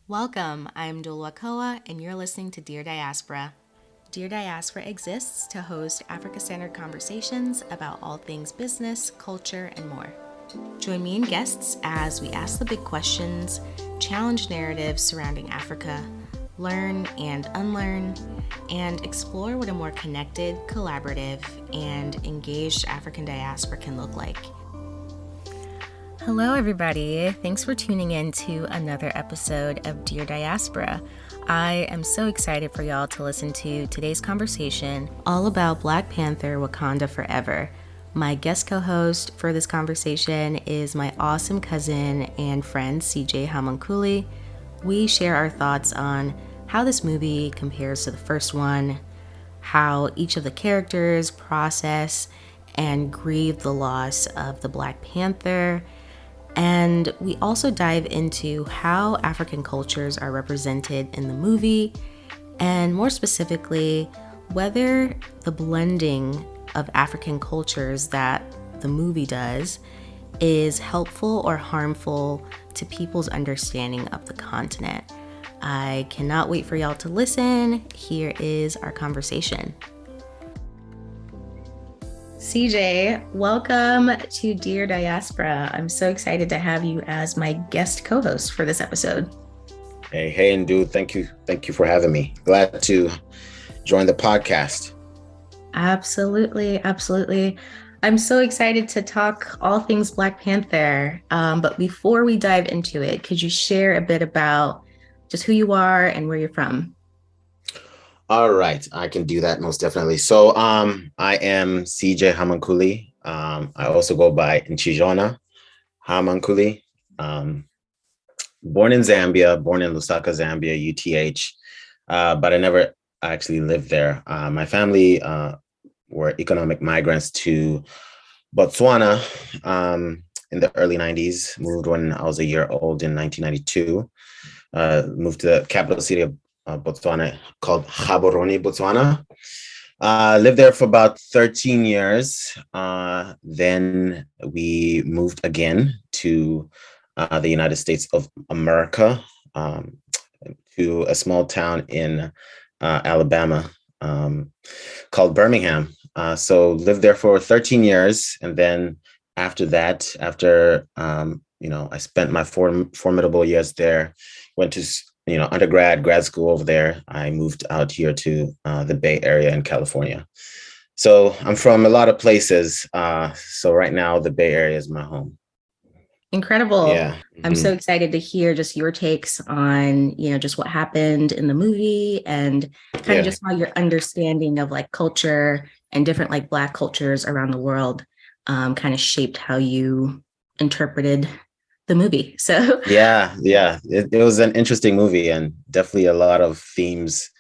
Welcome, I'm Dulwakoa, and you're listening to Dear Diaspora. Dear Diaspora exists to host Africa-centered conversations about all things business, culture, and more. Join me and guests as we ask the big questions, challenge narratives surrounding Africa, learn and unlearn, and explore what a more connected, collaborative, and engaged African diaspora can look like. Hello, everybody. Thanks for tuning in to another episode of Dear Diaspora. I am so excited for y'all to listen to today's conversation all about Black Panther, Wakanda Forever. My guest co-host for this conversation is my awesome cousin and friend, CJ Haamankuli. We share our thoughts on how this movie compares to the first one, how each of the characters process and grieve the loss of the Black Panther. And we also dive into how African cultures are represented in the movie, and more specifically, whether the blending of African cultures that the movie does is helpful or harmful to people's understanding of the continent. I cannot wait for y'all to listen. Here is our conversation. CJ, welcome to Dear Diaspora. I'm so excited to have you as my guest co-host for this episode. Hey, and dude, thank you for having me. Glad to join the podcast. Absolutely. I'm so excited to talk all things Black Panther. But before we dive into it, could you share a bit about just who you are and where you're from? All right, I can do that most definitely. So I am CJ Haamankuli. I also go by Nchijona Haamankuli. Born in Zambia, born in Lusaka, Zambia, UTH, but I never actually lived there. My family were economic migrants to Botswana in the early 90s, moved when I was a year old in 1992, moved to the capital city of Botswana called Gaborone, Botswana. Lived there for about 13 years. Then we moved again to the United States of America, to a small town in Alabama called Birmingham. So lived there for 13 years. And then after that, I spent my formidable years there, went to grad school over there. I moved out here to the Bay Area in California. So I'm from a lot of places. So right now the Bay Area is my home. Incredible. Yeah. I'm so excited to hear just your takes on, just what happened in the movie and kind of just how your understanding of like culture and different like Black cultures around the world kind of shaped how you interpreted the movie. So it was an interesting movie, and definitely a lot of themes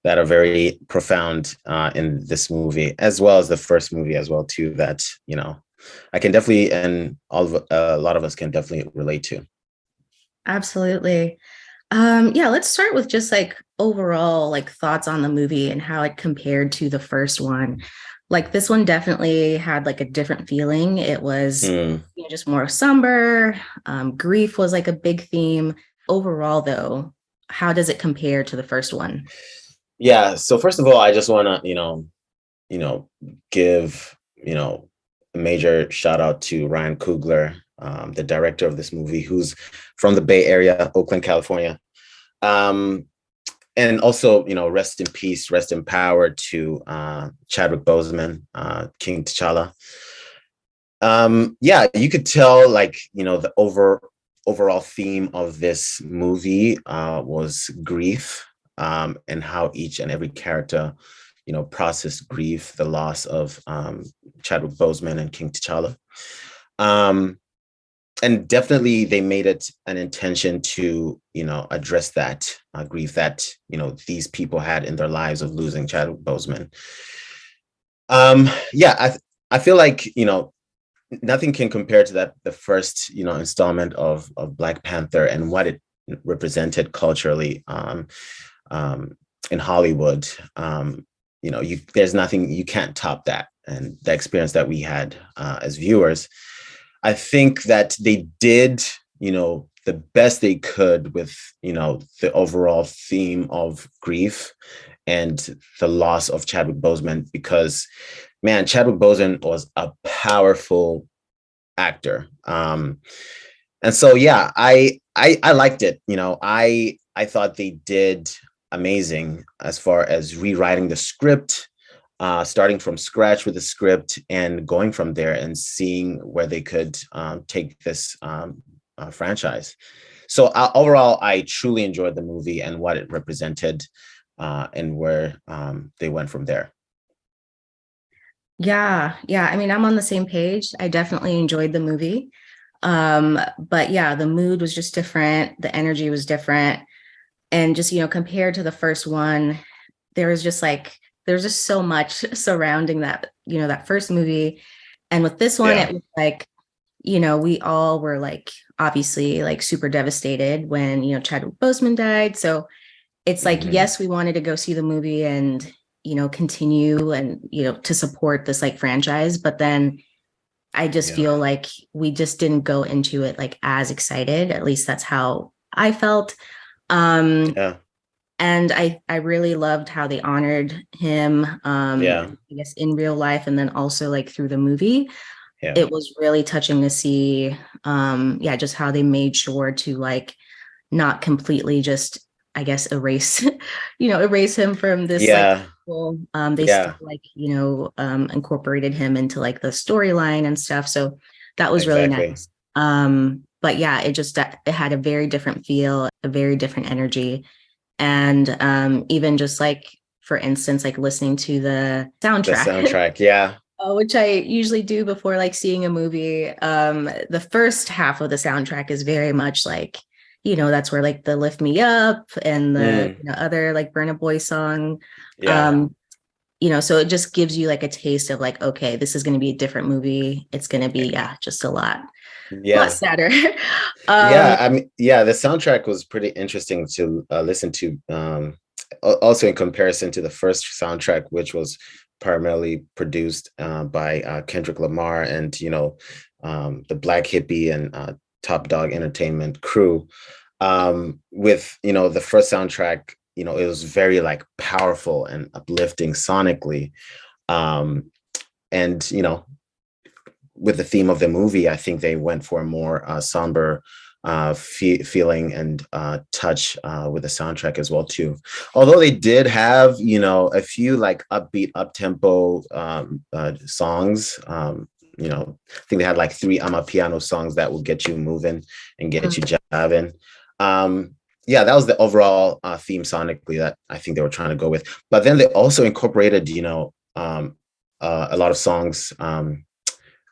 that are very profound in this movie, as well as the first movie as well too, that I can definitely, and a lot of us can definitely relate to. Absolutely. Let's start with just like overall like thoughts on the movie and how it compared to the first one. Like this one definitely had like a different feeling. It was just more somber. Grief was like a big theme. Overall, though, how does it compare to the first one? Yeah. So first of all, I just want to, give, a major shout out to Ryan Coogler, the director of this movie, who's from the Bay Area, Oakland, California. And also, rest in peace, rest in power to Chadwick Boseman, King T'Challa. You could tell, the overall theme of this movie was grief, and how each and every character, processed grief, the loss of Chadwick Boseman and King T'Challa. And definitely they made it an intention to, address that grief that, these people had in their lives of losing Chadwick Boseman. I feel like, nothing can compare to the first, installment of Black Panther and what it represented culturally in Hollywood. There's nothing, you can't top that. And the experience that we had as viewers, I think that they did, the best they could with, the overall theme of grief and the loss of Chadwick Boseman, because man, Chadwick Boseman was a powerful actor. And so yeah, I liked it. I thought they did amazing as far as rewriting the script, starting from scratch with the script and going from there and seeing where they could take this franchise. So overall, I truly enjoyed the movie and what it represented, and where they went from there. Yeah, yeah. I mean, I'm on the same page. I definitely enjoyed the movie. But yeah, the mood was just different. The energy was different. And just, compared to the first one, there was just there's just so much surrounding that, that first movie. And with this one, it was we all were obviously super devastated when, Chadwick Boseman died. So it's yes, we wanted to go see the movie and, continue and, to support this franchise. But then I just feel like we just didn't go into it as excited. At least that's how I felt. And I really loved how they honored him, I guess in real life, and then also through the movie. It was really touching to see, just how they made sure to not completely just, I guess, erase him from this people. They still incorporated him into the storyline and stuff. So that was really nice. But yeah, it had a very different feel, a very different energy. And even just for instance, listening to the soundtrack. Which I usually do before seeing a movie. The first half of the soundtrack is very much that's where the Lift Me Up and the other Burna Boy song. So it just gives you a taste of okay, this is going to be a different movie. It's going to be just a lot sadder. I mean, the soundtrack was pretty interesting to listen to, also in comparison to the first soundtrack, which was primarily produced by Kendrick Lamar and the Black Hippie and Top Dog Entertainment crew. With the first soundtrack, it was very powerful and uplifting sonically, and with the theme of the movie, I think they went for a more somber feeling and touch with the soundtrack as well too. Although they did have a few upbeat, up-tempo songs. I think they had 3 Amapiano songs that will get you moving and get you jabbing. That was the overall theme sonically that I think they were trying to go with. But then they also incorporated a lot of songs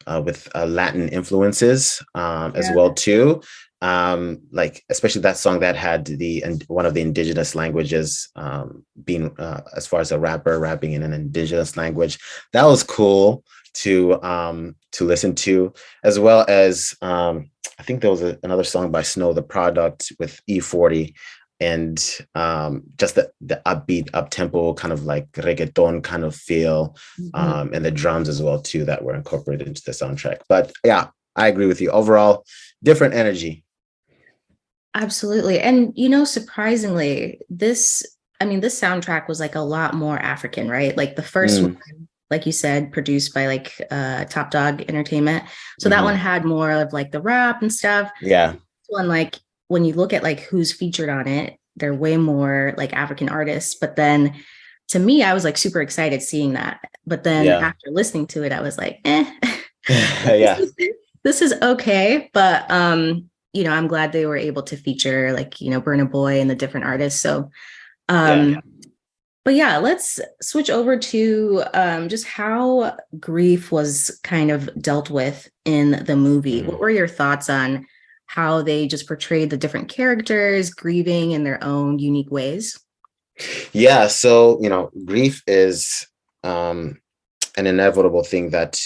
with Latin influences as well too. Especially that song that had one of the indigenous languages being as far as a rapper rapping in an indigenous language. That was cool to listen to, as well as I think there was another song by Snow the Product with E40, and just the upbeat, up-tempo kind of reggaeton kind of feel, and the drums as well too that were incorporated into the soundtrack. But yeah, I agree with you. Overall, different energy. Absolutely. And surprisingly, this soundtrack was a lot more African, right? The first one, like you said, produced by Top Dog Entertainment. So that one had more of the rap and stuff. Yeah. This one, when you look at who's featured on it, they're way more African artists. But then to me, I was super excited seeing that. But then after listening to it, I was this is okay. But I'm glad they were able to feature Burna Boy and the different artists. So but yeah, let's switch over to just how grief was kind of dealt with in the movie. What were your thoughts on how they just portrayed the different characters grieving in their own unique ways? Yeah, so grief is an inevitable thing that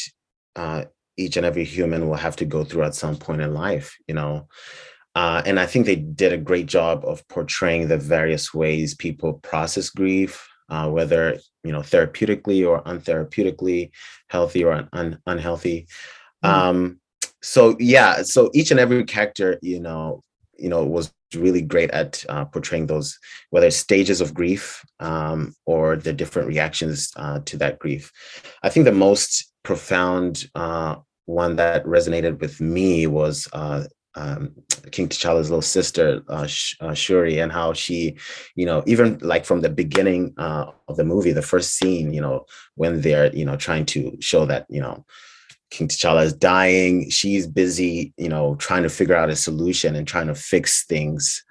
each and every human will have to go through at some point in life, and I think they did a great job of portraying the various ways people process grief, whether therapeutically or untherapeutically, healthy or unhealthy. So each and every character, was really great at portraying those, whether it's stages of grief or the different reactions to that grief. I think the most profound one that resonated with me was King T'Challa's little sister, Shuri, and how she, even like from the beginning of the movie, the first scene, when they're, trying to show that, King T'Challa is dying. She's busy, trying to figure out a solution and trying to fix things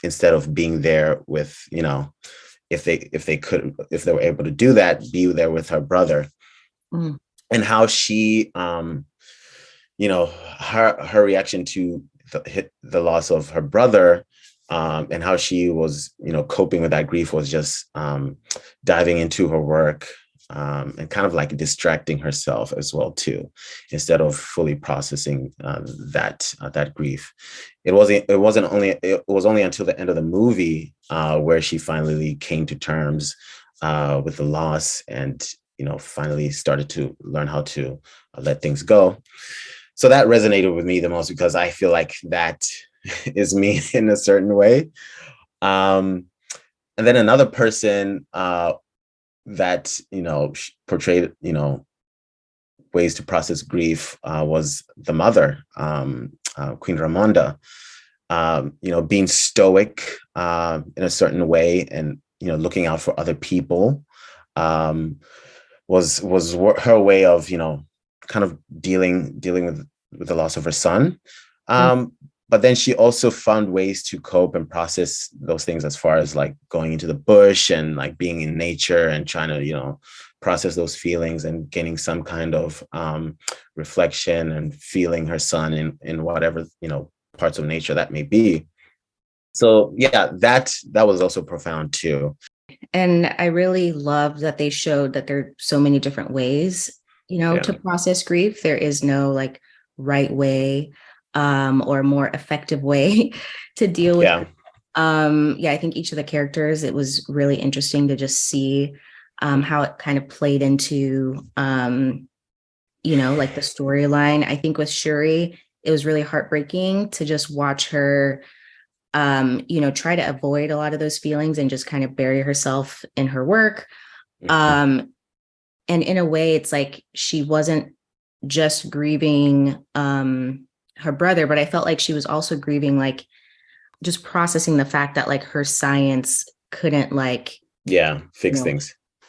instead of being there with, if they were able to do that, be there with her brother. Mm. And how she, her reaction to the loss of her brother, and how she was, coping with that grief was just diving into her work. And kind of like distracting herself as well too, instead of fully processing that grief. It was only until the end of the movie where she finally came to terms with the loss, and finally started to learn how to let things go. So that resonated with me the most, because I feel like that is me in a certain way. And then another person that portrayed ways to process grief was the mother, Queen Ramonda. Being stoic in a certain way, and looking out for other people was her way of kind of dealing with the loss of her son. But then she also found ways to cope and process those things, as far as like going into the bush and like being in nature and trying to, process those feelings and gaining some kind of reflection and feeling her son in whatever, parts of nature that may be. So yeah, that was also profound too. And I really love that they showed that there are so many different ways, to process grief. There is no like right way or more effective way to deal with it. I think each of the characters, it was really interesting to just see how it kind of played into like the storyline. I think with Shuri, it was really heartbreaking to just watch her try to avoid a lot of those feelings and just kind of bury herself in her work. And in a way, it's like she wasn't just grieving her brother, but I felt like she was also grieving, like just processing the fact that like her science couldn't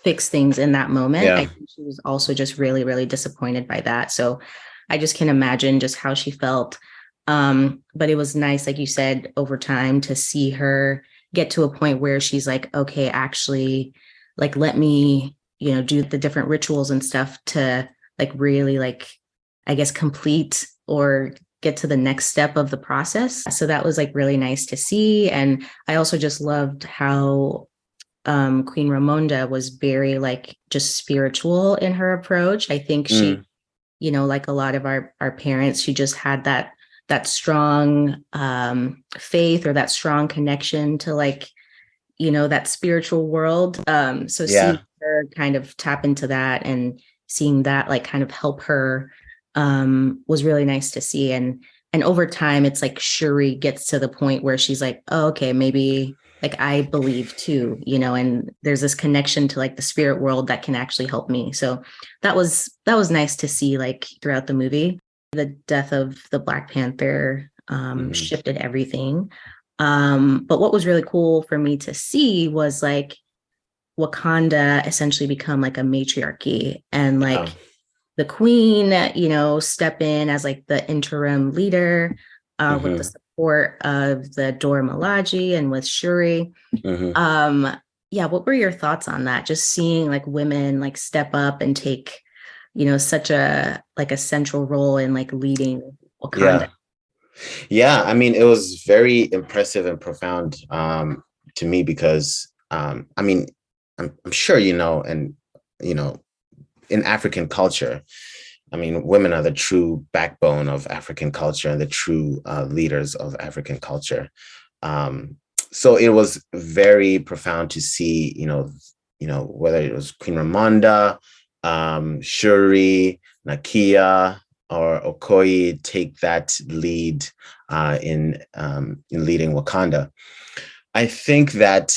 fix things in that moment. Yeah. I think she was also just really, really disappointed by that. So I just can imagine just how she felt. But it was nice, like you said, over time to see her get to a point where she's like, okay, actually, like, let me, do the different rituals and stuff to like really like, I guess, complete or get to the next step of the process. So that was like really nice to see. And I also just loved how Queen Ramonda was very like just spiritual in her approach. I think she, like a lot of our parents, she just had that strong faith or that strong connection to like, that spiritual world. So seeing her kind of tap into that and seeing that like kind of help her was really nice to see. And over time, it's like Shuri gets to the point where she's like, oh, okay, maybe like I believe too, and there's this connection to like the spirit world that can actually help me. So that was nice to see like throughout the movie. The death of the Black Panther shifted everything. But what was really cool for me to see was like Wakanda essentially become like a matriarchy, and like the queen, step in as like the interim leader with the support of the Dora Milaje and with Shuri. What were your thoughts on that? Just seeing like women like step up and take, such a like a central role in like leading Wakanda. Yeah. I mean, it was very impressive and profound to me because I mean, I'm sure and in African culture, I mean, women are the true backbone of African culture and the true leaders of African culture. So it was very profound to see, whether it was Queen Ramonda, Shuri, Nakia, or Okoye take that lead in leading Wakanda. I think that,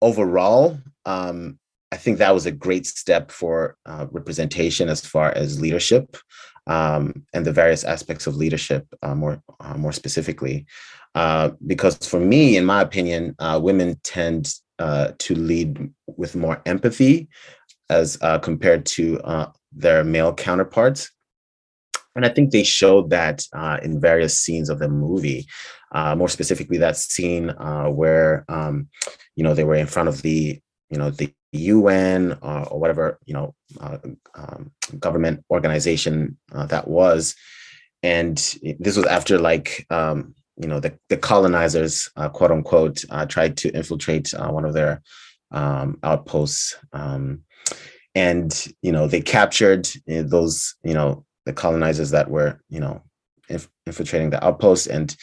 overall, I think that was a great step for representation as far as leadership, and the various aspects of leadership, more specifically. Because for me, in my opinion, women tend to lead with more empathy as compared to their male counterparts. And I think they showed that in various scenes of the movie. More specifically, that scene where they were in front of the UN or whatever government organization that was, and this was after the colonizers, quote unquote, tried to infiltrate one of their outposts, and they captured those the colonizers that were infiltrating the outposts. And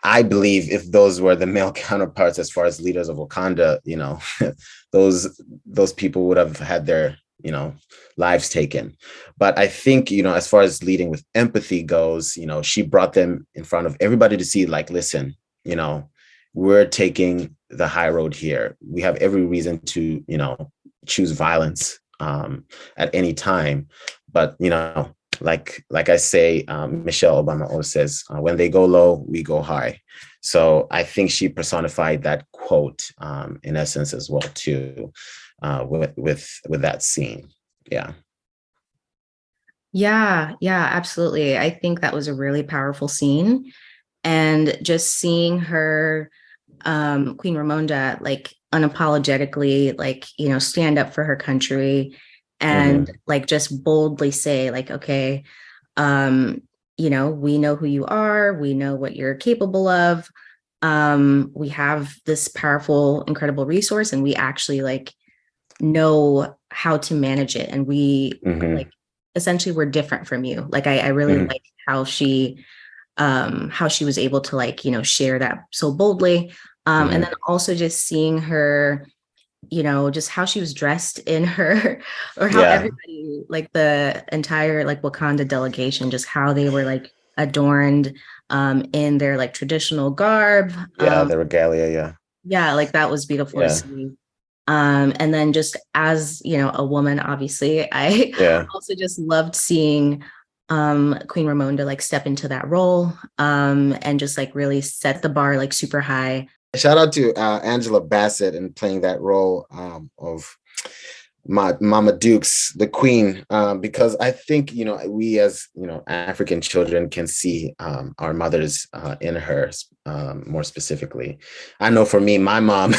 I believe if those were the male counterparts as far as leaders of Wakanda, those people would have had their lives taken. But I think as far as leading with empathy goes, she brought them in front of everybody to see, like, listen, we're taking the high road here. We have every reason to choose violence at any time. But like I say, Michelle Obama always says, when they go low, we go high. So I think she personified that quote in essence as well too, with that scene. Yeah. Yeah, absolutely. I think that was a really powerful scene. And just seeing her, Queen Ramonda, like unapologetically, like, stand up for her country and like just boldly say, like, okay, we know who you are, we know what you're capable of. We have this powerful, incredible resource, and we actually like know how to manage it. And we like essentially we're different from you. Like I really like how she was able to like, share that so boldly. And then also just seeing her, just how she was dressed in her, or how everybody, like the entire like Wakanda delegation, just how they were like adorned in their like traditional garb. The regalia. Yeah, like that was beautiful to see. And then just as, a woman, obviously, I also just loved seeing Queen Ramonda like step into that role and just like really set the bar like super high. Shout out to Angela Bassett in playing that role of Mama Dukes, the Queen, because I think we as African children can see our mothers in her, more specifically. I know for me, my mom,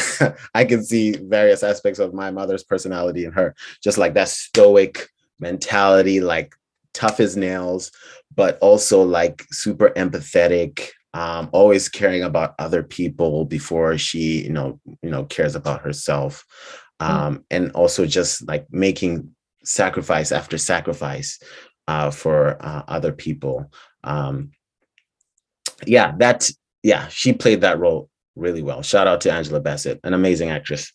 I can see various aspects of my mother's personality in her, just like that stoic mentality, like tough as nails, but also like super empathetic. Always caring about other people before she, cares about herself. And also just like making sacrifice after sacrifice for other people. She played that role really well. Shout out to Angela Bassett, an amazing actress.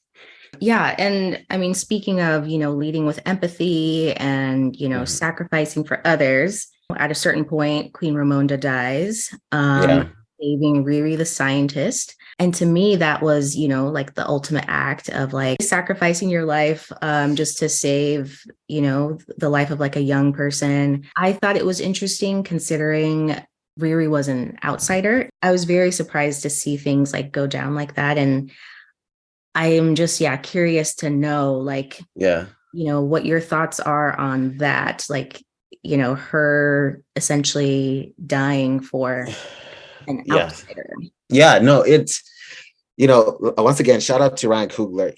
Yeah. And I mean, speaking of, leading with empathy and, sacrificing for others, at a certain point, Queen Ramonda dies, saving Riri the scientist. And to me, that was, like the ultimate act of like sacrificing your life just to save, the life of like a young person. I thought it was interesting considering Riri was an outsider. I was very surprised to see things like go down like that. And I am just, curious to know, like, what your thoughts are on that. Like, her essentially dying for an outsider. Yeah, no, it's, once again, shout out to Ryan Coogler.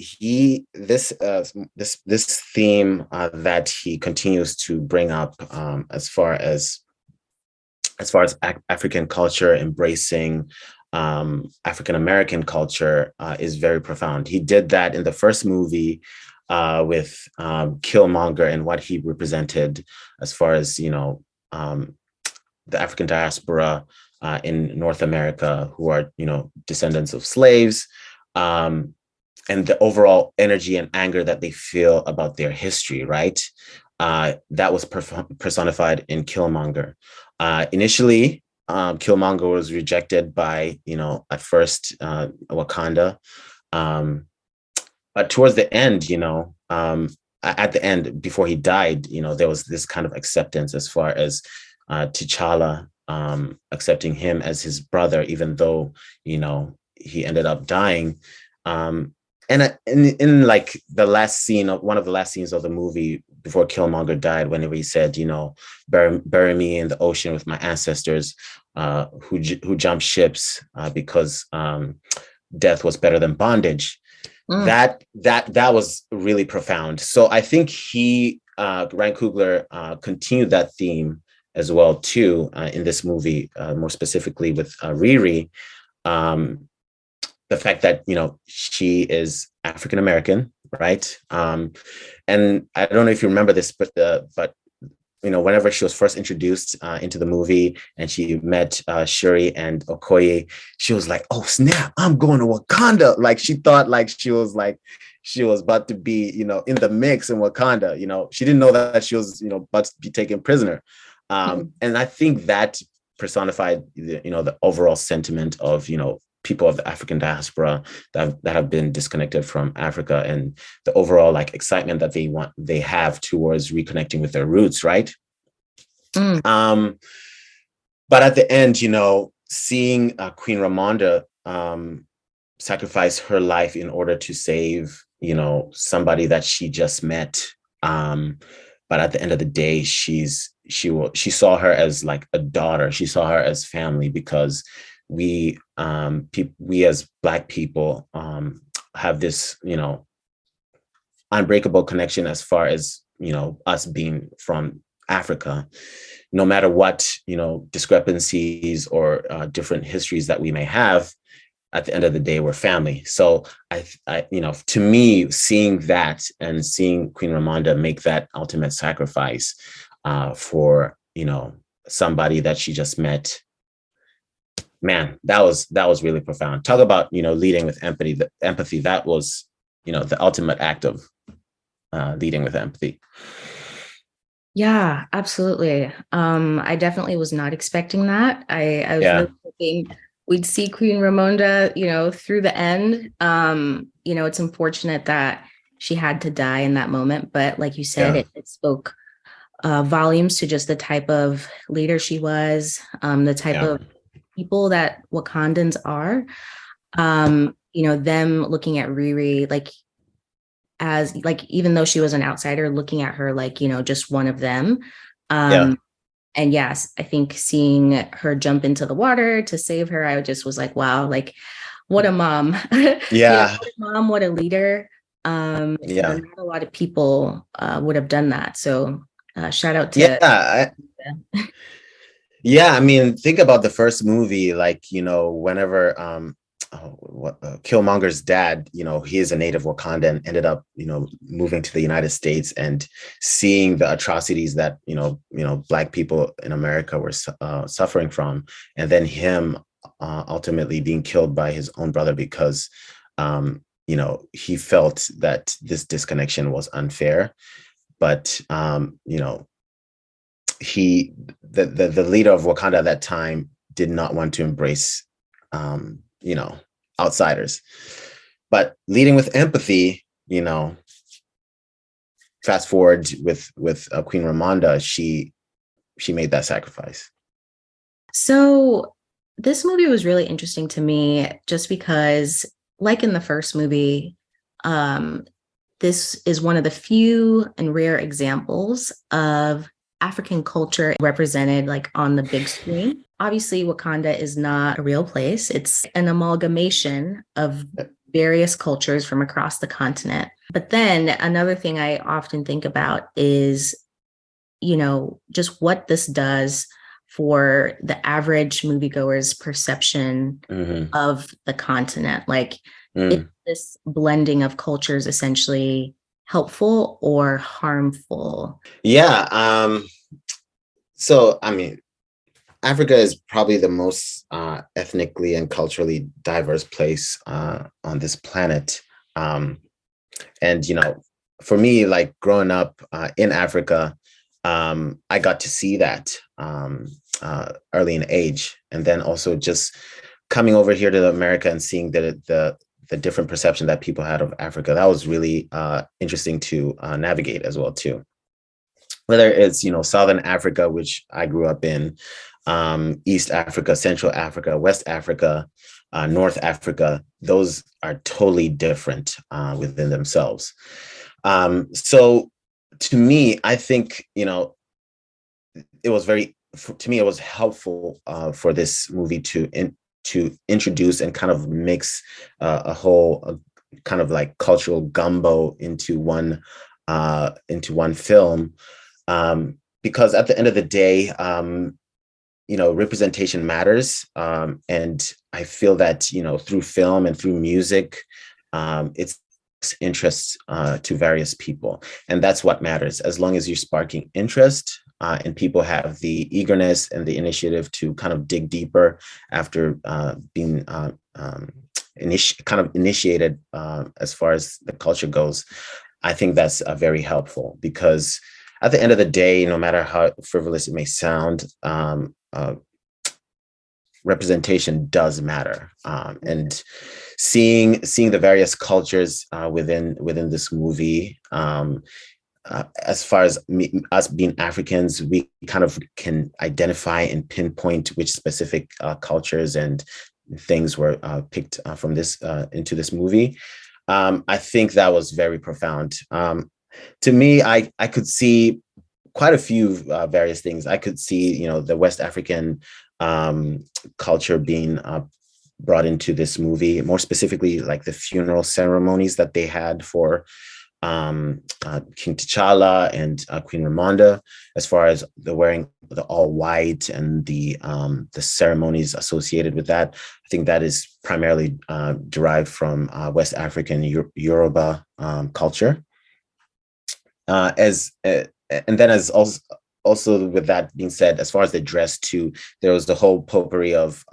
This theme that he continues to bring up as far as African culture, embracing African American culture is very profound. He did that in the first movie with Killmonger and what he represented as far as the African diaspora in North America, who are descendants of slaves, and the overall energy and anger that they feel about their history, right? that was personified in Killmonger. Initially, Killmonger was rejected by, at first, Wakanda. But towards the end, at the end, before he died, there was this kind of acceptance as far as T'Challa accepting him as his brother, even though, he ended up dying. And in like the last scene of one of the last scenes of the movie before Killmonger died, whenever he said, bury me in the ocean with my ancestors who jumped ships because death was better than bondage. That was really profound. So I think Ryan Coogler continued that theme as well too in this movie, more specifically with Riri. The fact that she is African American, right? And I don't know if you remember this, but whenever she was first introduced into the movie and she met Shuri and Okoye, she was like, "Oh snap! I'm going to Wakanda!" Like she thought, like she was about to be, in the mix in Wakanda. She didn't know that she was, about to be taken prisoner. And I think that personified, the overall sentiment of, people of the African diaspora that have been disconnected from Africa, and the overall like excitement that they have towards reconnecting with their roots, right? But at the end, seeing Queen Ramonda sacrifice her life in order to save, somebody that she just met. But at the end of the day, she saw her as like a daughter. She saw her as family, because we as Black people have this unbreakable connection as far as us being from Africa. No matter what discrepancies or different histories that we may have, at the end of the day, we're family. So I to me, seeing that and seeing Queen Ramonda make that ultimate sacrifice for somebody that she just met, man, that was really profound. Talk about leading with empathy. The empathy, that was the ultimate act of leading with empathy. Yeah, absolutely. I definitely was not expecting that. I was really hoping we'd see Queen Ramonda, through the end. It's unfortunate that she had to die in that moment, but like you said, it spoke volumes to just the type of leader she was, the type of people that Wakandans are. Them looking at Riri as even though she was an outsider, looking at her like just one of them. And yes, I think seeing her jump into the water to save her, I just was like, wow, like what a mom. What a mom, what a leader. Not a lot of people would have done that. So shout out to I mean, think about the first movie, like whenever Killmonger's dad, he is a native Wakanda and ended up, moving to the United States, and seeing the atrocities that, Black people in America were suffering from. And then him ultimately being killed by his own brother because, he felt that this disconnection was unfair. But, the leader of Wakanda at that time did not want to embrace, outsiders. But leading with empathy, fast forward with Queen Ramonda, she made that sacrifice. So this movie was really interesting to me just because, like in the first movie, this is one of the few and rare examples of African culture represented like on the big screen. Obviously, Wakanda is not a real place. It's an amalgamation of various cultures from across the continent. But then another thing I often think about is, just what this does for the average moviegoer's perception of the continent. Like, is this blending of cultures essentially helpful or harmful? So, I mean, Africa is probably the most ethnically and culturally diverse place on this planet. And, for me, like growing up in Africa, I got to see that early in age, and then also just coming over here to America and seeing the different perception that people had of Africa. That was really interesting to navigate as well too. Whether it's Southern Africa, which I grew up in, East Africa, Central Africa, West Africa, North Africa, those are totally different within themselves. So to me, I think it was to me it was helpful for this movie to introduce and kind of mix a whole kind of like cultural gumbo into one film, because at the end of the day, representation matters, and I feel that through film and through music, it's interests to various people, and that's what matters. As long as you're sparking interest, and people have the eagerness and the initiative to kind of dig deeper after being kind of initiated as far as the culture goes, I think that's very helpful, because at the end of the day, no matter how frivolous it may sound, representation does matter, and seeing the various cultures within this movie. As far as us being Africans, we kind of can identify and pinpoint which specific cultures and things were picked from this into this movie. I think that was very profound. To me, I could see quite a few various things. I could see, the West African culture being brought into this movie, more specifically like the funeral ceremonies that they had for King T'Challa and Queen Ramonda, as far as the wearing the all white and the ceremonies associated with that. I think that is primarily derived from West African Yoruba culture. And then as also with that being said, as far as the dress too, there was the whole potpourri of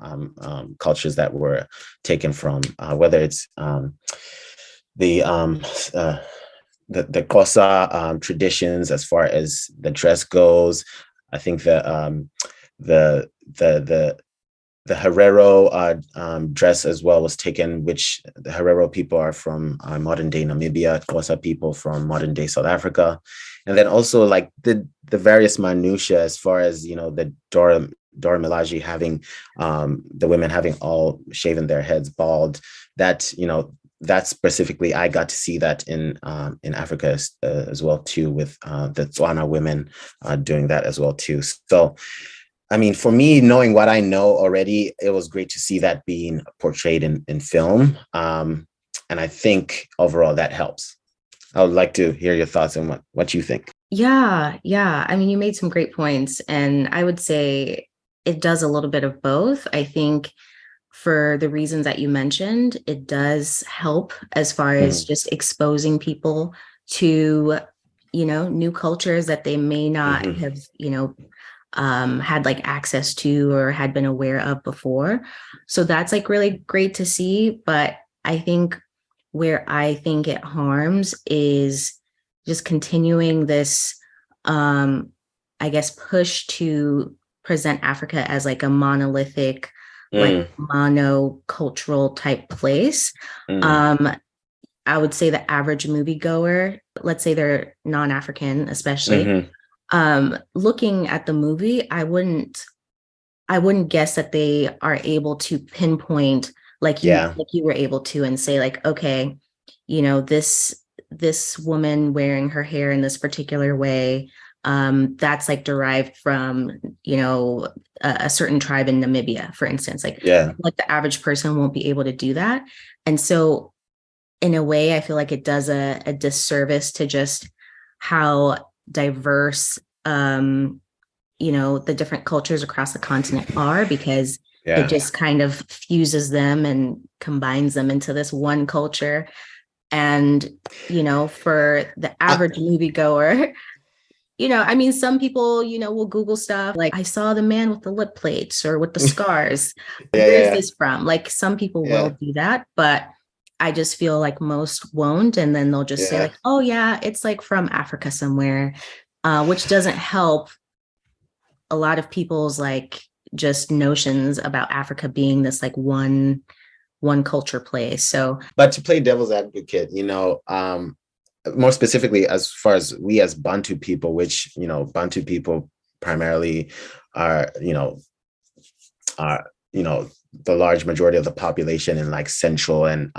cultures that were taken from, whether it's the Kosa traditions as far as the dress goes. I think the Herero dress as well was taken, which the Herero people are from modern day Namibia, Kosa people from modern day South Africa. And then also like the various minutiae as far as, the Dora Milaje having the women having all shaven their heads bald, that, that specifically, I got to see that in Africa as well too, with the Tswana women doing that as well too. So, I mean, for me, knowing what I know already, it was great to see that being portrayed in film, and I think overall that helps. I would like to hear your thoughts on what you think. Yeah. I mean, you made some great points, and I would say it does a little bit of both. I think for the reasons that you mentioned, it does help as far as just exposing people to, new cultures that they may not have, had like access to or had been aware of before. So that's like really great to see. But I think where I think it harms is just continuing this, I guess, push to present Africa as like a monolithic, like monocultural type place. I would say the average moviegoer, let's say they're non-African, especially, looking at the movie, I wouldn't guess that they are able to pinpoint like you were able to, and say like, okay, this woman wearing her hair in this particular way, that's like derived from, a certain tribe in Namibia, for instance. Like the average person won't be able to do that. And so in a way, I feel like it does a disservice to just how diverse, the different cultures across the continent are, because it just kind of fuses them and combines them into this one culture. And, for the average moviegoer, I mean, some people, will Google stuff like, I saw the man with the lip plates or with the scars. Where is this from? Like, some people will do that, but I just feel like most won't. And then they'll just say Yeah. like, oh yeah, it's like from Africa somewhere, which doesn't help a lot of people's like just notions about Africa being this like one culture place. So, but to play devil's advocate, more specifically, as far as we as Bantu people, which, Bantu people primarily are, are, the large majority of the population in like Central and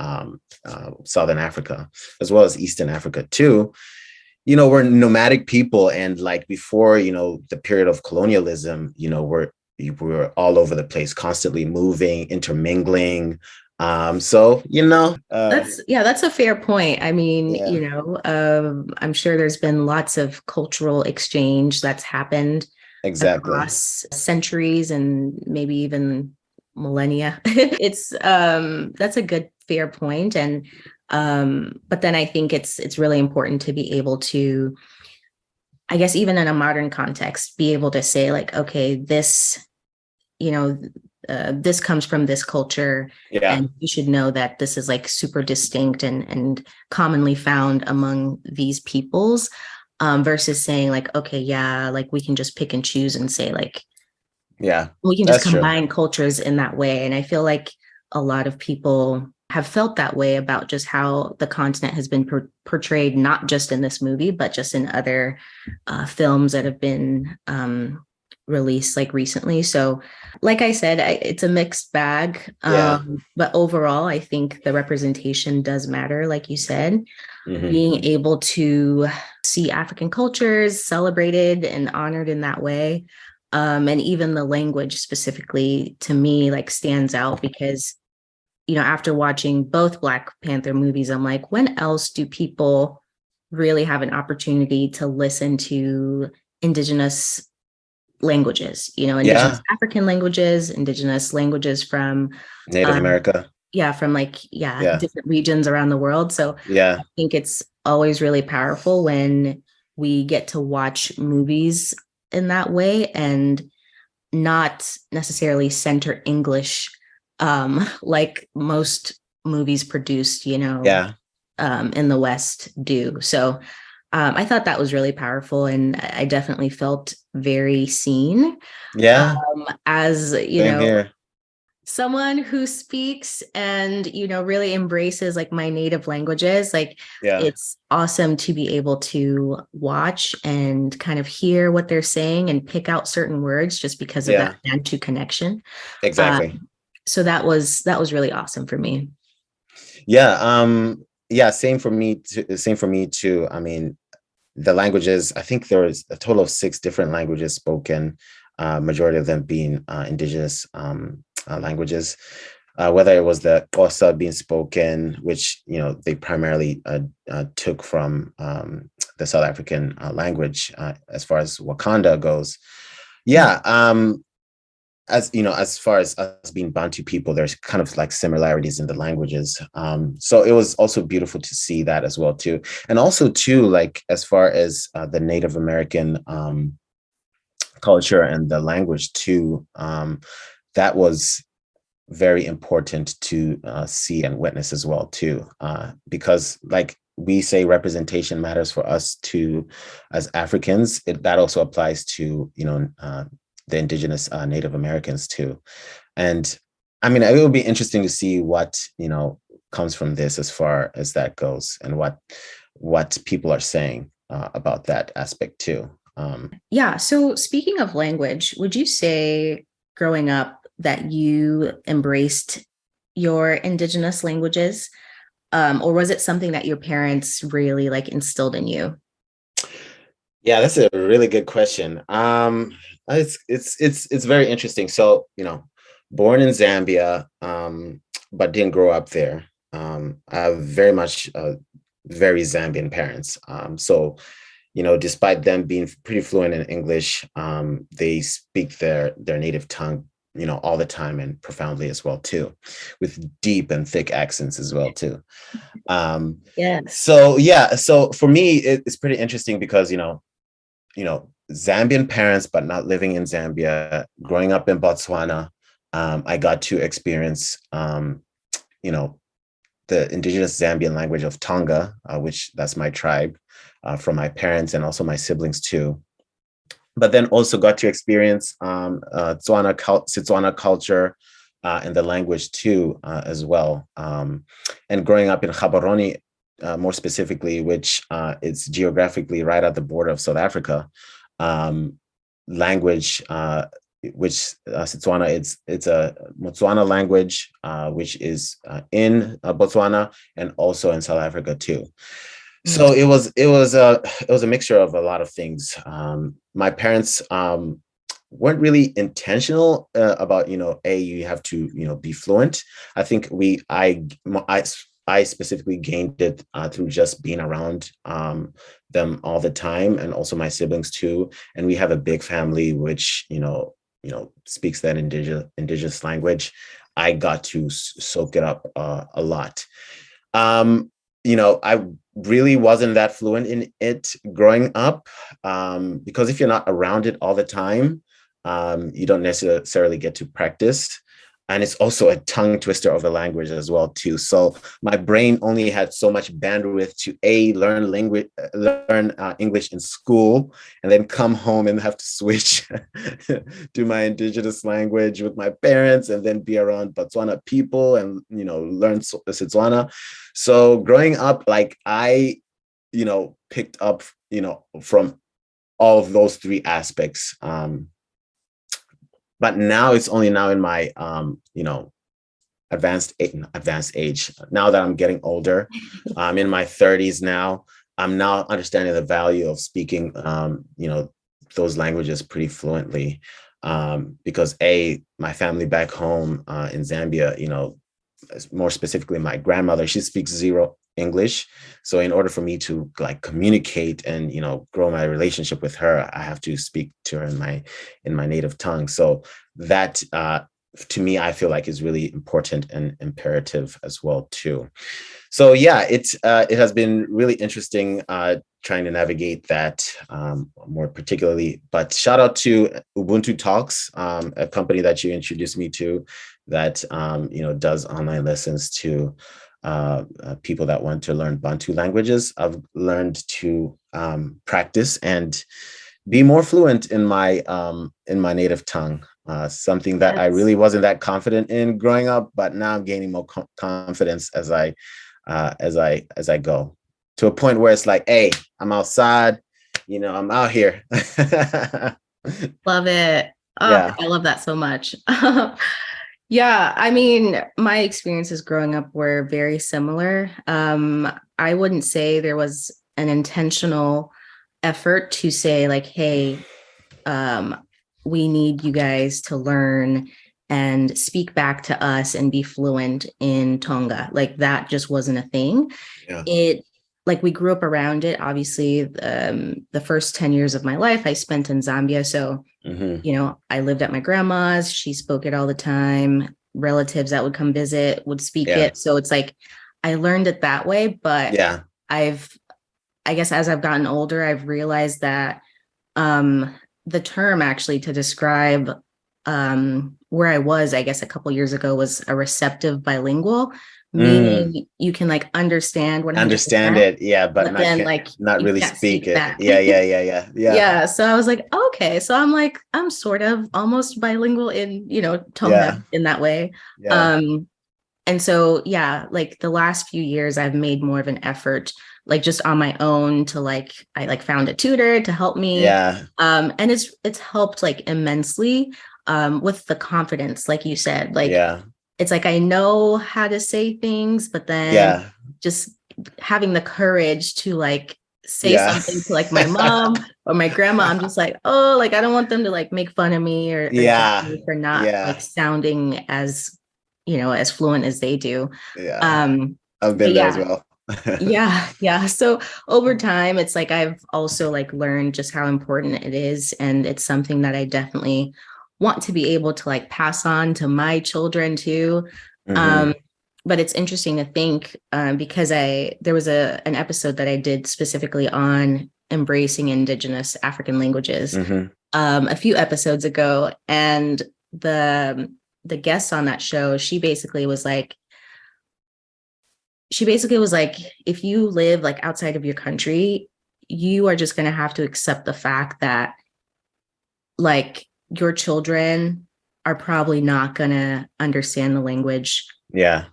Southern Africa, as well as Eastern Africa too. We're nomadic people. And like before, the period of colonialism, we're all over the place, constantly moving, intermingling. that's a fair point. I mean, yeah, I'm sure there's been lots of cultural exchange that's happened exactly. across centuries and maybe even millennia. It's That's a good fair point. And but then I think it's really important to be able to, I guess, even in a modern context, be able to say like, okay, you know, this comes from this culture, Yeah, and you should know that this is like super distinct and commonly found among these peoples, versus saying like, okay, yeah, like we can just pick and choose and say like, yeah, we can just that's true. combine cultures in that way. And I feel like a lot of people have felt that way about just how the continent has been portrayed, not just in this movie, but just in other films that have been released like recently. So, like I said, it's a mixed bag. Yeah. But overall, I think the representation does matter, like you said. Hmm. Being able to see African cultures celebrated and honored in that way. And even the language specifically to me like stands out because, after watching both Black Panther movies, I'm like, when else do people really have an opportunity to listen to indigenous languages, indigenous Yeah. African languages, indigenous languages from, Native um, America. Yeah. different regions around the world. So I Yeah. think it's always really powerful when we get to watch movies in that way and not necessarily center English, like most movies produced, Yeah. in the West do. So I thought that was really powerful, and I definitely felt very seen, Yeah. as Same here. someone who speaks and really embraces like my native languages. Like, Yeah. it's awesome to be able to watch and kind of hear what they're saying and pick out certain words just because of that Yeah. Bantu connection. uh, Exactly. so that was really awesome for me. Yeah. Yeah. Same for me. Same for me too. I mean, the languages. I think there is a total of 6 different languages spoken. Majority of them being indigenous languages. Whether it was the Xhosa being spoken, which they primarily took from the South African language, as far as Wakanda goes. Yeah. As far as us being Bantu people, there's kind of like similarities in the languages. So it was also beautiful to see that as well too, and also too, like as far as the Native American culture and the language too. That was very important to see and witness as well too, because like we say, representation matters for us too as Africans. That also applies to the indigenous Native Americans too. And I mean, it will be interesting to see what comes from this as far as that goes, and what people are saying about that aspect too. Yeah. So speaking of language, would you say growing up that you embraced your indigenous languages? Or was it something that your parents really like instilled in you? Yeah, that's a really good question. It's very interesting. So, born in Zambia, but didn't grow up there. I have very much very Zambian parents. So, despite them being pretty fluent in English, they speak their native tongue, all the time, and profoundly as well too, with deep and thick accents as well too. Yes. So yeah, so for me, it's pretty interesting because Zambian parents, but not living in Zambia, growing up in Botswana, I got to experience, you know, the indigenous Zambian language of Tonga, which that's my tribe, from my parents and also my siblings too. But then also got to experience Setswana culture and the language too, as well. And growing up in Gaborone, more specifically, which is geographically right at the border of South Africa, language, which Setswana, it's a Motswana language, which is in Botswana and also in South Africa too. So it was a mixture of a lot of things. My parents weren't really intentional about, you have to be fluent. I think I specifically gained it through just being around them all the time, and also my siblings too. And we have a big family which speaks that indigenous language. I got to soak it up a lot. I really wasn't that fluent in it growing up, because if you're not around it all the time, you don't necessarily get to practice. And it's also a tongue twister of a language as well too. So my brain only had so much bandwidth to learn English in school, and then come home and have to switch to my indigenous language with my parents, and then be around Botswana people and learn Setswana. So growing up, like I picked up from all of those three aspects. But now it's only now in my advanced age, now that I'm getting older, I'm in my 30s now, I'm now understanding the value of speaking those languages pretty fluently, because my family back home in Zambia, more specifically my grandmother, she speaks zero English. So in order for me to communicate and grow my relationship with her, I have to speak to her in my native tongue. So that to me, I feel like is really important and imperative as well too. So yeah, it has been really interesting trying to navigate that more particularly. But shout out to Ubuntu Talks, a company that you introduced me to, that does online lessons to people that want to learn Bantu languages. I've learned to practice and be more fluent in my native tongue. Something that I really wasn't that confident in growing up, but now I'm gaining more confidence as I go, to a point where it's like, hey, I'm outside, I'm out here. Love it. Oh, Yeah. I love that so much. Yeah, I mean, my experiences growing up were very similar. I wouldn't say there was an intentional effort to say like, hey, we need you guys to learn and speak back to us and be fluent in Tonga. Like that just wasn't a thing. Yeah. We grew up around it. Obviously, the first 10 years of my life I spent in Zambia. So, I lived at my grandma's. She spoke it all the time. Relatives that would come visit would speak it. So it's like, I learned it that way. But I guess as I've gotten older, I've realized that the term actually to describe where I was, I guess a couple years ago, was a receptive bilingual, meaning you can understand 100%. Understand it, but then not really speak it. That. Yeah. So I was like, okay, so I'm sort of almost bilingual in Tonga in that way. And so the last few years I've made more of an effort, just on my own, to I found a tutor to help me. And it's helped immensely with the confidence, like you said. It's I know how to say things, but then just having the courage to say something to my mom or my grandma. I'm just oh, I don't want them to make fun of me or judge me for not sounding as as fluent as they do. I've been there as well. So over time, it's I've also learned just how important it is, and it's something that I definitely want to be able to pass on to my children too. But it's interesting to think because there was an episode that I did specifically on embracing indigenous African languages a few episodes ago, and the guest on that show, she basically was she basically was like, if you live like outside of your country, you are just going to have to accept the fact that like your children are probably not going to understand the language Yeah.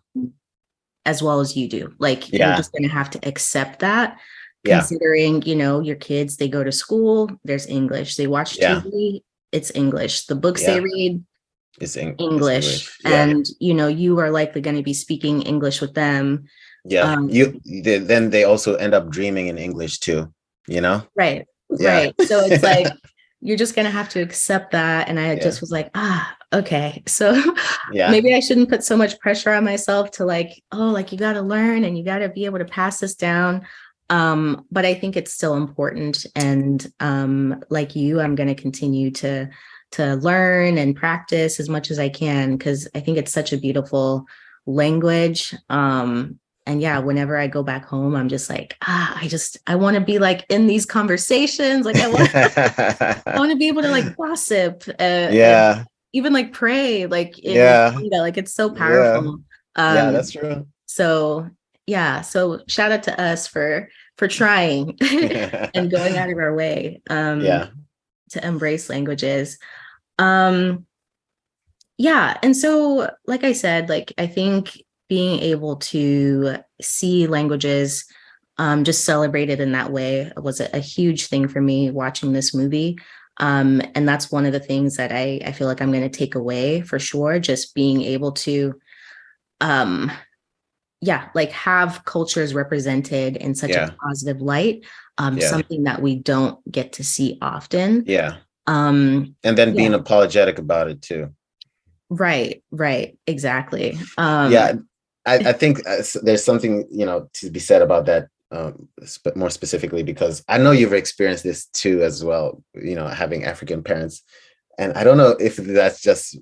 as well as you do. Like you're Yeah. just going to have to accept that, Yeah. considering, you know, your kids, they go to school, there's English, they watch Yeah. TV, it's English, the books they Yeah. read, It's English, English. Yeah. and you know, you are likely going to be speaking English with them. Yeah. Then they also end up dreaming in English too, you know? Right, Yeah. right. So it's like you're just gonna have to accept that. And I Yeah. just was like, okay. So Yeah. maybe I shouldn't put so much pressure on myself to like, oh, like you gotta learn and you gotta be able to pass this down. But I think it's still important. And like you, I'm gonna continue to learn and practice as much as I can because I think it's such a beautiful language. And yeah, whenever I go back home, I'm just like, I want to be like in these conversations. Like I want to be able to like gossip and Yeah. even like pray like in Yeah. Wakanda. Like it's so Yeah. powerful. Yeah, that's true. So yeah, so shout out to us for trying and going out of our way Yeah. to embrace languages. Um yeah, and so like I said, like I think being able to see languages just celebrated in that way was a huge thing for me watching this movie. And that's one of the things that I feel like I'm going to take away for sure, just being able to um yeah, like have cultures represented in such a Yeah. positive light, Yeah. something that we don't get to see often. Yeah. And then Yeah, being apologetic about it too. right, exactly. Yeah. I think there's something, to be said about that, more specifically, because I know you've experienced this too as well, having African parents. And I don't know if that's just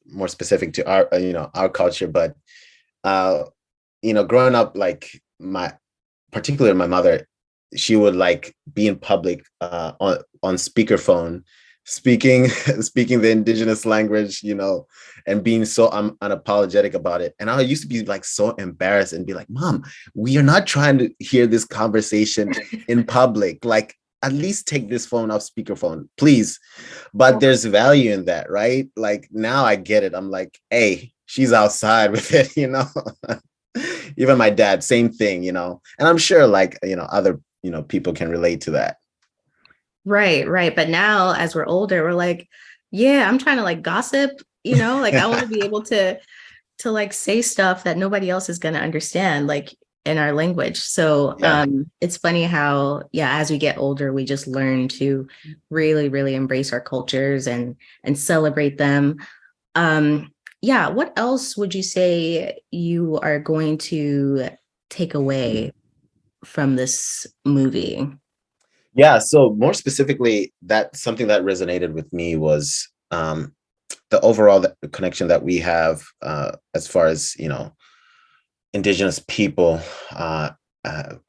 more specific to our culture, but, growing up, like particularly my mother, she would like be in public on speakerphone, speaking speaking the indigenous language, and being so unapologetic about it. And I used to be like so embarrassed and be like, Mom, we are not trying to hear this conversation in public. Like, at least take this phone off speakerphone, please. But there's value in that, right? Like now I get it. I'm like, hey, she's outside with it, Even my dad, same thing, and I'm sure like, other, people can relate to that. Right. But now as we're older, we're like, yeah, I'm trying to like gossip, like I want to be able to like say stuff that nobody else is going to understand, like in our language. So Yeah. it's funny how, yeah, as we get older, we just learn to really, really embrace our cultures and celebrate them. Yeah, what else would you say you are going to take away from this movie? Yeah. So more specifically, that something that resonated with me was the overall connection that we have as far as, indigenous people,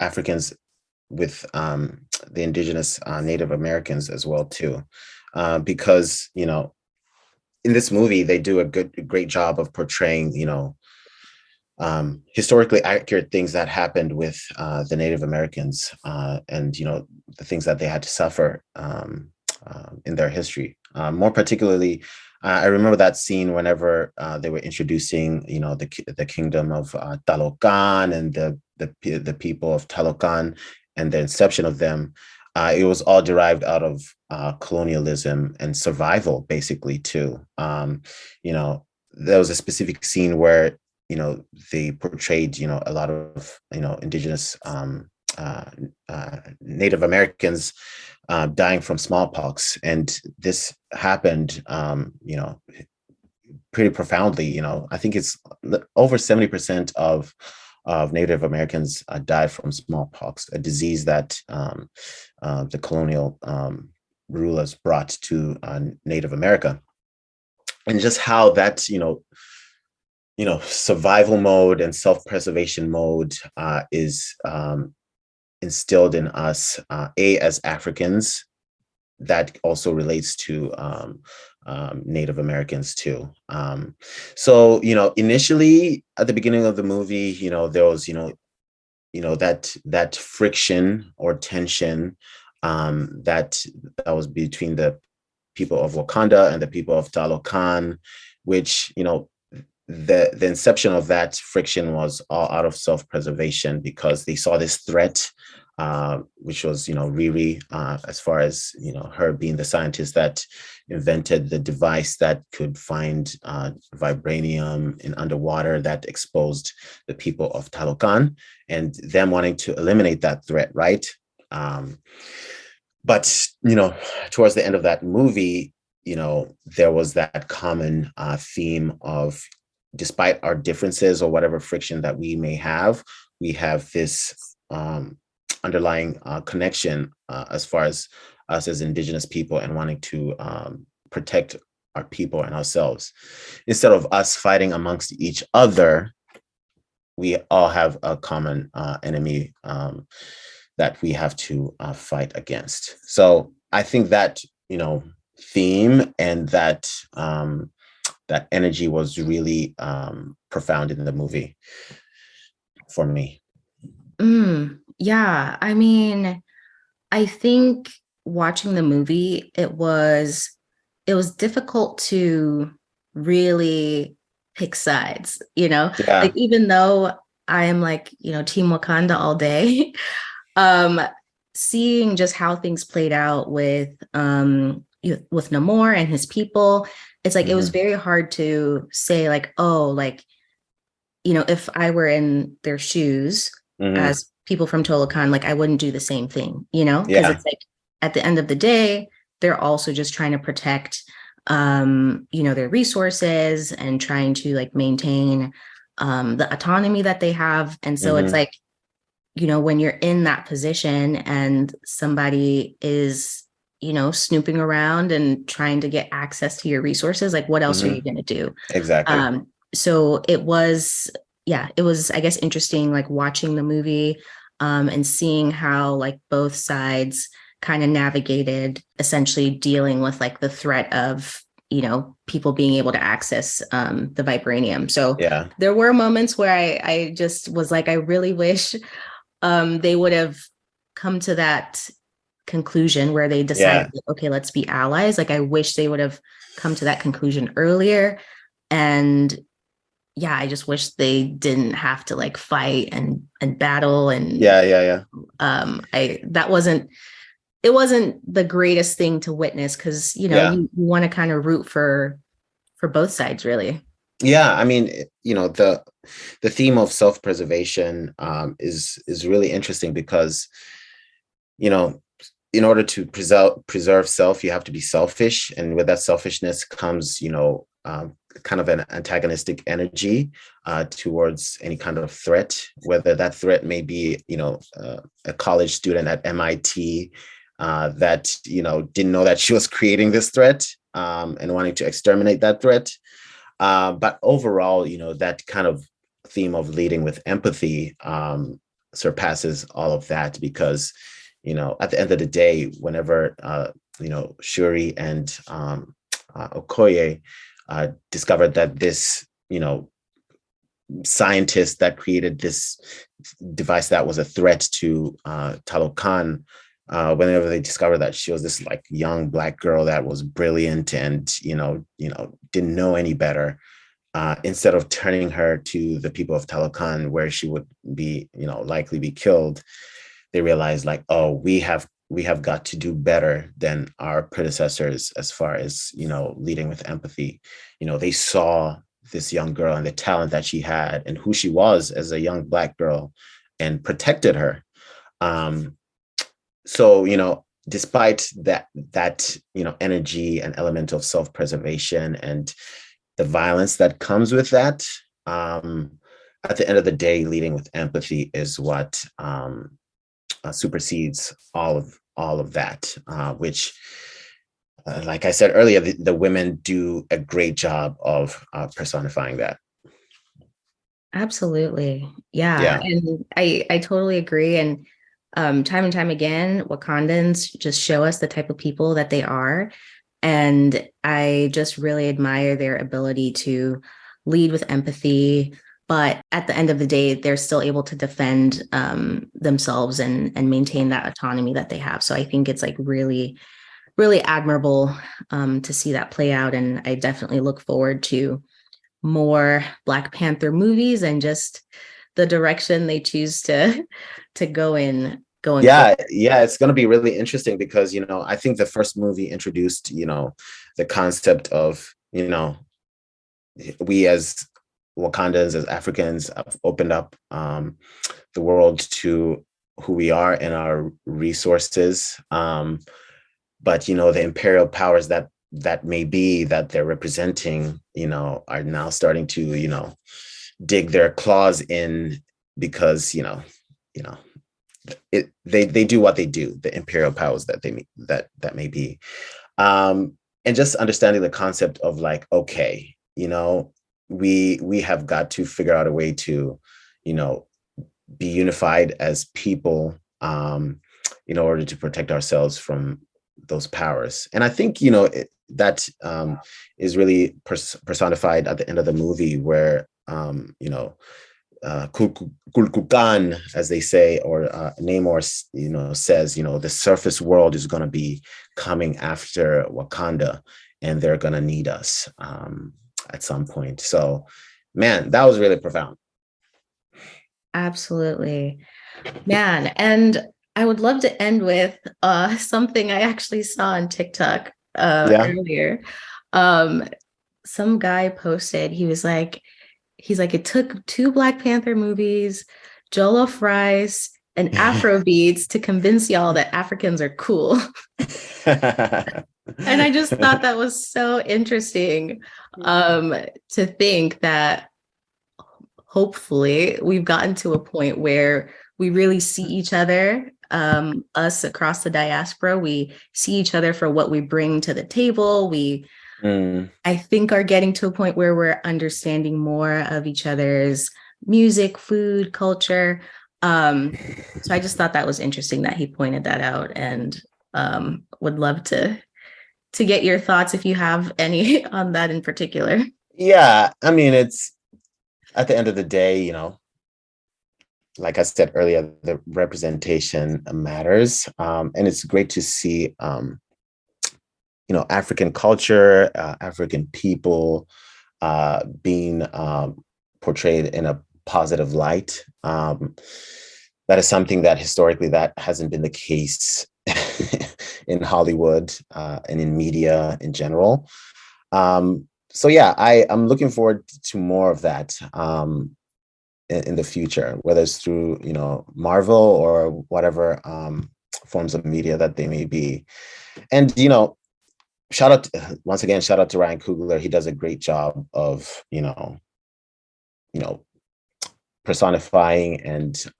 Africans with the indigenous Native Americans as well too. Because, in this movie, they do a great job of portraying, historically accurate things that happened with the Native Americans, and the things that they had to suffer in their history. More particularly, I remember that scene whenever they were introducing, the kingdom of Talocan and the people of Talocan and the inception of them. It was all derived out of colonialism and survival, basically, too. There was a specific scene where they portrayed, a lot of, indigenous Native Americans dying from smallpox. And this happened, pretty profoundly. I think it's over 70% of Native Americans died from smallpox, a disease that the colonial rulers brought to Native America. And just how that, survival mode and self-preservation mode is instilled in us, as Africans. That also relates to Native Americans too. So initially at the beginning of the movie, there was that friction or tension that was between the people of Wakanda and the people of Talokan, which the inception of that friction was all out of self-preservation because they saw this threat, which was Riri, as far as her being the scientist that invented the device that could find vibranium in underwater that exposed the people of Talokan, and them wanting to eliminate that threat, right? But towards the end of that movie, there was that common theme of, despite our differences or whatever friction that we may have, we have this underlying connection as far as us as Indigenous people and wanting to protect our people and ourselves. Instead of us fighting amongst each other, we all have a common enemy that we have to fight against. So I think that, theme and that that energy was really profound in the movie for me. Yeah, I mean, I think watching the movie, it was difficult to really pick sides, Yeah. like even though I am like, Team Wakanda all day, seeing just how things played out with Namor and his people, it's like it was very hard to say like, oh, like, if I were in their shoes as people from Tolokan, like I wouldn't do the same thing, because it's like at the end of the day, they're also just trying to protect their resources and trying to like maintain the autonomy that they have. And so it's like, when you're in that position and somebody is, snooping around and trying to get access to your resources, like what else are you going to do? Exactly. So it was, I guess, interesting, like watching the movie and seeing how like both sides kind of navigated essentially dealing with like the threat of, people being able to access the vibranium. So there were moments where I just was like, I really wish they would have come to that conclusion where they decided, okay, let's be allies. Like, I wish they would have come to that conclusion earlier. And I just wish they didn't have to like fight and battle. And it wasn't the greatest thing to witness because, you want to kind of root for both sides, really. Yeah, I mean, the theme of self-preservation is really interesting because, in order to preserve self, you have to be selfish, and with that selfishness comes, kind of an antagonistic energy towards any kind of threat, whether that threat may be, a college student at MIT that, didn't know that she was creating this threat and wanting to exterminate that threat. But overall, that kind of theme of leading with empathy surpasses all of that because, at the end of the day, whenever, Shuri and Okoye discovered that this, scientist that created this device that was a threat to Talokan, whenever they discovered that she was this like young Black girl that was brilliant and, didn't know any better, instead of turning her to the people of Talokan where she would be, likely be killed, they realized like, oh, we have got to do better than our predecessors as far as, leading with empathy. They saw this young girl and the talent that she had and who she was as a young Black girl and protected her. So, despite that, energy and element of self-preservation and the violence that comes with that, at the end of the day, leading with empathy is what supersedes all of that, which, like I said earlier, the women do a great job of personifying that. Absolutely. Yeah. And I totally agree. And time and time again, Wakandans just show us the type of people that they are. And I just really admire their ability to lead with empathy. But at the end of the day, they're still able to defend themselves and maintain that autonomy that they have. So I think it's like really, really admirable to see that play out. And I definitely look forward to more Black Panther movies and just the direction they choose to go in going Yeah, forward. yeah, it's going to be really interesting because, I think the first movie introduced, the concept of, we as Wakandans, as Africans, have opened up the world to who we are and our resources. But, the imperial powers that may be that they're representing, are now starting to, dig their claws in because, they do what they do, the imperial powers that that may be, and just understanding the concept of like, okay, we have got to figure out a way to, be unified as people, in order to protect ourselves from those powers. And I think that is really personified at the end of the movie, where Kulkukan, as they say, or Namor, says, the surface world is going to be coming after Wakanda, and they're going to need us at some point. So, man, that was really profound. Absolutely. Man, and I would love to end with something I actually saw on TikTok Yeah. earlier. Some guy posted, he's like, it took two Black Panther movies, jollof rice, and Afro beats to convince y'all that Africans are cool. And I just thought that was so interesting to think that hopefully we've gotten to a point where we really see each other, us across the diaspora. We see each other for what we bring to the table. I think, are getting to a point where we're understanding more of each other's music, food, culture. So I just thought that was interesting that he pointed that out, and would love to get your thoughts if you have any on that in particular. Yeah, I mean, it's at the end of the day, like I said earlier, the representation matters, and it's great to see, African culture, African people being portrayed in a positive light. That is something that historically that hasn't been the case in Hollywood and in media in general. So yeah, I'm looking forward to more of that in the future, whether it's through Marvel or whatever forms of media that they may be. And shout out to Ryan Coogler. He does a great job of personifying and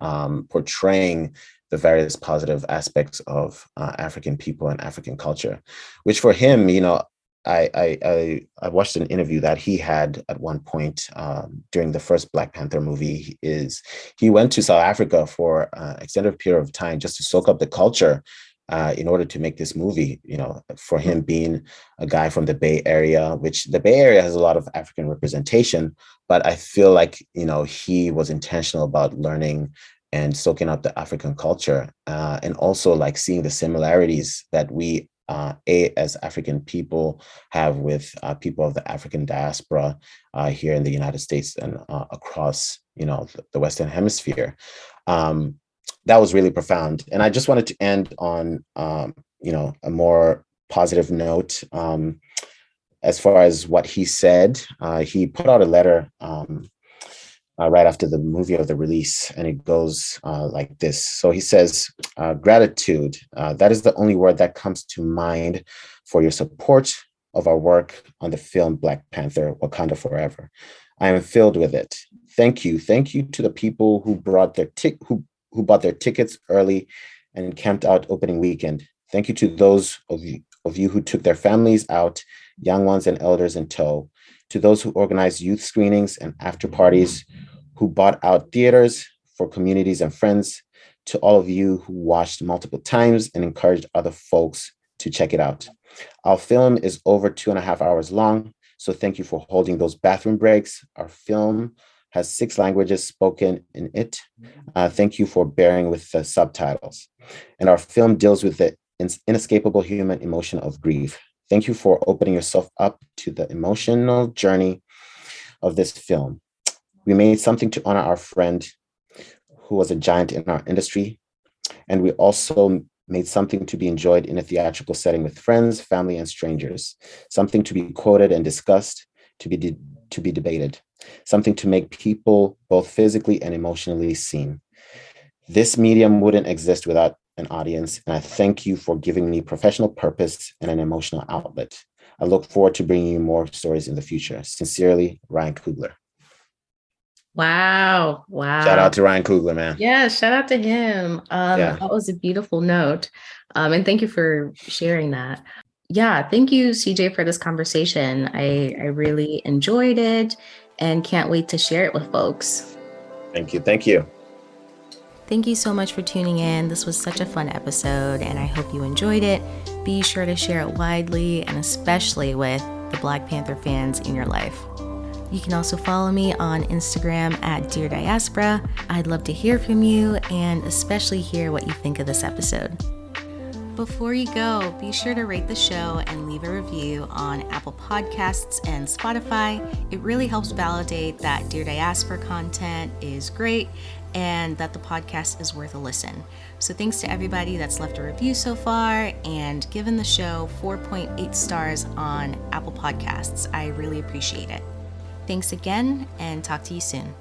portraying the various positive aspects of African people and African culture, which for him, I watched an interview that he had at one point during the first Black Panther movie. He went to South Africa for an extended period of time just to soak up the culture in order to make this movie. For him being a guy from the Bay Area, which the Bay Area has a lot of African representation, but I feel like he was intentional about learning and soaking up the African culture, and also like seeing the similarities that we as African people have with people of the African diaspora here in the United States and across the Western Hemisphere. That was really profound, and I just wanted to end on a more positive note. As far as what he said, he put out a letter right after the movie of the release, and it goes like this. So he says, gratitude, that is the only word that comes to mind for your support of our work on the film Black Panther, Wakanda Forever. I am filled with it. Thank you. Thank you to the people who bought their tickets early and camped out opening weekend. Thank you to those of you who took their families out, young ones and elders in tow, to those who organized youth screenings and after parties, who bought out theaters for communities and friends, to all of you who watched multiple times and encouraged other folks to check it out. Our film is over 2.5 hours long, so thank you for holding those bathroom breaks. Our film has 6 languages spoken in it. Thank you for bearing with the subtitles. And our film deals with the inescapable human emotion of grief. Thank you for opening yourself up to the emotional journey of this film. We made something to honor our friend who was a giant in our industry. And we also made something to be enjoyed in a theatrical setting with friends, family, and strangers. Something to be quoted and discussed, to be debated. Something to make people both physically and emotionally seen. This medium wouldn't exist without an audience, and I thank you for giving me professional purpose and an emotional outlet. I look forward to bringing you more stories in the future. Sincerely, Ryan Coogler. Wow. Shout out to Ryan Coogler, man. Yeah, shout out to him. That was a beautiful note. And thank you for sharing that. Yeah, thank you, CJ, for this conversation. I really enjoyed it and can't wait to share it with folks. Thank you. Thank you. Thank you so much for tuning in. This was such a fun episode, and I hope you enjoyed it. Be sure to share it widely, and especially with the Black Panther fans in your life. You can also follow me on Instagram at Dear Diaspora. I'd love to hear from you and especially hear what you think of this episode. Before you go, be sure to rate the show and leave a review on Apple Podcasts and Spotify. It really helps validate that Dear Diaspora content is great and that the podcast is worth a listen. So thanks to everybody that's left a review so far and given the show 4.8 stars on Apple Podcasts. I really appreciate it. Thanks again, and talk to you soon.